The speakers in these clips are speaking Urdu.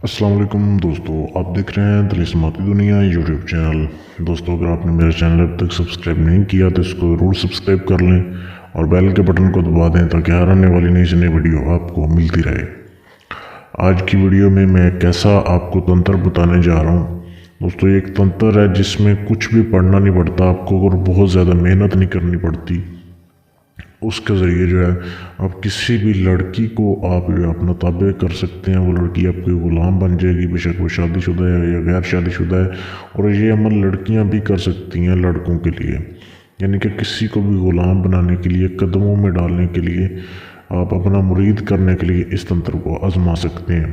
السلام علیکم دوستو، آپ دیکھ رہے ہیں طلسماتی دنیا یوٹیوب چینل۔ دوستو، اگر آپ نے میرا چینل اب تک سبسکرائب نہیں کیا تو اس کو ضرور سبسکرائب کر لیں اور بیل کے بٹن کو دبا دیں تاکہ ہر آنے والی نئی سے نئی ویڈیو آپ کو ملتی رہے۔ آج کی ویڈیو میں ایک ایسا آپ کو تنتر بتانے جا رہا ہوں۔ دوستو، یہ ایک تنتر ہے جس میں کچھ بھی پڑھنا نہیں پڑتا آپ کو اور بہت زیادہ محنت نہیں کرنی پڑتی۔ اس کے ذریعے آپ کسی بھی لڑکی کو آپ اپنا تابع کر سکتے ہیں۔ وہ لڑکی آپ کی غلام بن جائے گی، بے شک وہ شادی شدہ ہے یا غیر شادی شدہ ہے، اور یہ عمل لڑکیاں بھی کر سکتی ہیں لڑکوں کے لیے، یعنی کہ کسی کو بھی غلام بنانے کے لیے، قدموں میں ڈالنے کے لیے، آپ اپنا مرید کرنے کے لیے اس تنتر کو آزما سکتے ہیں۔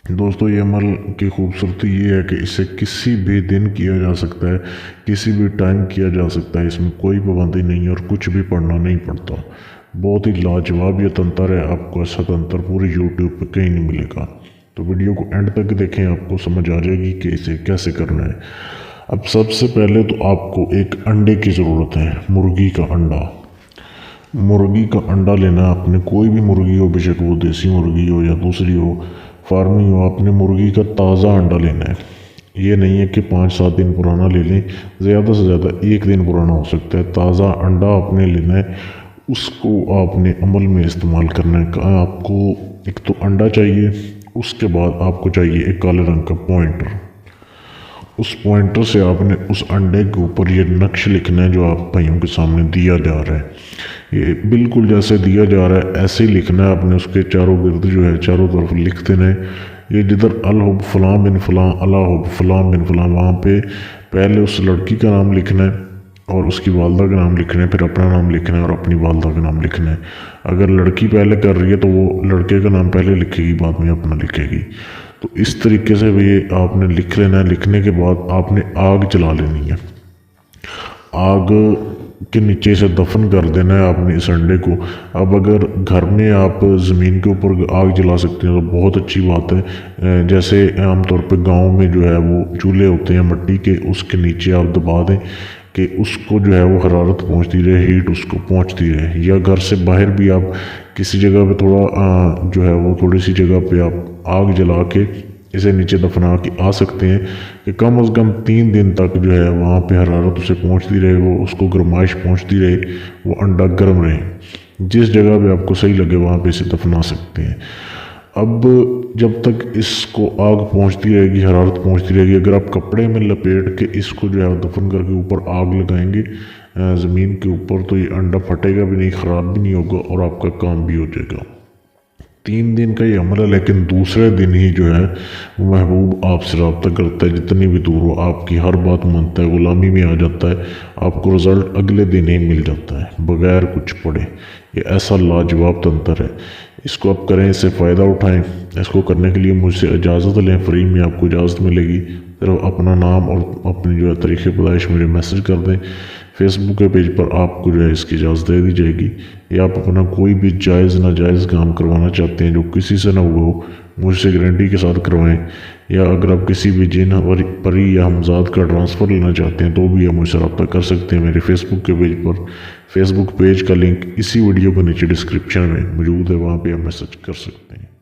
دوستو، یہ عمل کی خوبصورتی یہ ہے کہ اسے کسی بھی دن کیا جا سکتا ہے، کسی بھی ٹائم کیا جا سکتا ہے، اس میں کوئی پابندی نہیں اور کچھ بھی پڑھنا نہیں پڑتا۔ بہت ہی لاجواب یہ تنتر ہے، آپ کو ایسا تنتر پوری یوٹیوب پہ کہیں نہیں ملے گا۔ تو ویڈیو کو اینڈ تک دیکھیں، آپ کو سمجھ آ جائے گی کہ اسے کیسے کرنا ہے۔ اب سب سے پہلے تو آپ کو ایک انڈے کی ضرورت ہے، مرغی کا انڈا۔ مرغی کا انڈا لینا ہے آپ نے، کوئی بھی مرغی ہو، بے شک وہ دیسی مرغی ہو یا دوسری ہو، فارمی ہو، آپ نے مرغی کا تازہ انڈا لینا ہے۔ یہ نہیں ہے کہ 5-7 دن پرانا لے لیں، زیادہ سے زیادہ 1 دن پرانا ہو سکتا ہے۔ تازہ انڈا آپ نے لینا ہے، اس کو آپ نے عمل میں استعمال کرنا ہے۔ آپ کو ایک تو انڈا چاہیے، اس کے بعد آپ کو چاہیے ایک کالے رنگ کا پوائنٹر۔ اس پوائنٹر سے آپ نے اس انڈے کے اوپر یہ نقش لکھنا ہے جو آپ بھائیوں کے سامنے دیا جا رہا ہے۔ یہ بالکل جیسے دیا جا رہا ہے ایسے ہی لکھنا ہے آپ نے، اس کے چاروں گرد چاروں طرف لکھ دینا ہے۔ یہ جدھر الحب فلاں بن فلاں، الحب فلاں بن فلاں، وہاں پہ پہلے اس لڑکی کا نام لکھنا ہے اور اس کی والدہ کا نام لکھنا ہے، پھر اپنا نام لکھنا ہے اور اپنی والدہ کا نام لکھنا ہے۔ اگر لڑکی پہلے کر رہی ہے تو وہ لڑکے کا نام پہلے لکھے گی، بعد میں اپنا لکھے گی۔ تو اس طریقے سے بھی آپ نے لکھ لینا ہے۔ لکھنے کے بعد آپ نے آگ جلا لینی ہے، آگ کے نیچے سے دفن کر دینا ہے آپ نے اس انڈے کو۔ اب اگر گھر میں آپ زمین کے اوپر آگ جلا سکتے ہیں تو بہت اچھی بات ہے۔ جیسے عام طور پہ گاؤں میں وہ چولہے ہوتے ہیں مٹی کے، اس کے نیچے آپ دبا دیں کہ اس کو وہ حرارت پہنچتی رہے، ہیٹ اس کو پہنچتی رہے۔ یا گھر سے باہر بھی آپ کسی جگہ پہ تھوڑا وہ تھوڑی سی جگہ پہ آپ آگ جلا کے اسے نیچے دفنا کے آ سکتے ہیں کہ کم از کم 3 دن تک وہاں پہ حرارت اسے پہنچتی رہے، وہ اس کو گرمائش پہنچتی رہے، وہ انڈا گرم رہے۔ جس جگہ پہ آپ کو صحیح لگے وہاں پہ اسے دفنا سکتے ہیں۔ اب جب تک اس کو آگ پہنچتی رہے گی، حرارت پہنچتی رہے گی، اگر آپ کپڑے میں لپیٹ کے اس کو دفن کر کے اوپر آگ لگائیں گے زمین کے اوپر، تو یہ انڈا پھٹے گا بھی نہیں، خراب بھی نہیں ہوگا اور آپ کا کام بھی ہو جائے گا۔ 3 دن کا یہ عمل ہے، لیکن دوسرے دن ہی محبوب آپ سے رابطہ کرتا ہے، جتنی بھی دور ہو، آپ کی ہر بات مانتا ہے، غلامی میں آ جاتا ہے، آپ کو رزلٹ اگلے دن ہی مل جاتا ہے بغیر کچھ پڑھے۔ یہ ایسا لاجواب تنتر ہے، اس کو آپ کریں، اس سے فائدہ اٹھائیں۔ اس کو کرنے کے لیے مجھ سے اجازت لیں، فری میں آپ کو اجازت ملے گی۔ صرف اپنا نام اور اپنی تاریخ پیدائش مجھے میسج کر دیں۔ فیس بک کے پیج پر آپ کو اس کی اجازت دے دی جائے گی۔ یا آپ اپنا کوئی بھی جائز ناجائز کام کروانا چاہتے ہیں جو کسی سے نہ ہوا ہو، مجھ سے گارنٹی کے ساتھ کروائیں۔ یا اگر آپ کسی بھی جن پری یا ہمزاد کا ٹرانسفر لینا چاہتے ہیں تو بھی آپ مجھ سے رابطہ کر سکتے ہیں میرے فیس بک کے پیج پر۔ فیس بک پیج کا لنک اسی ویڈیو کے نیچے ڈسکرپشن میں موجود ہے، وہاں پہ آپ میسج کر سکتے ہیں۔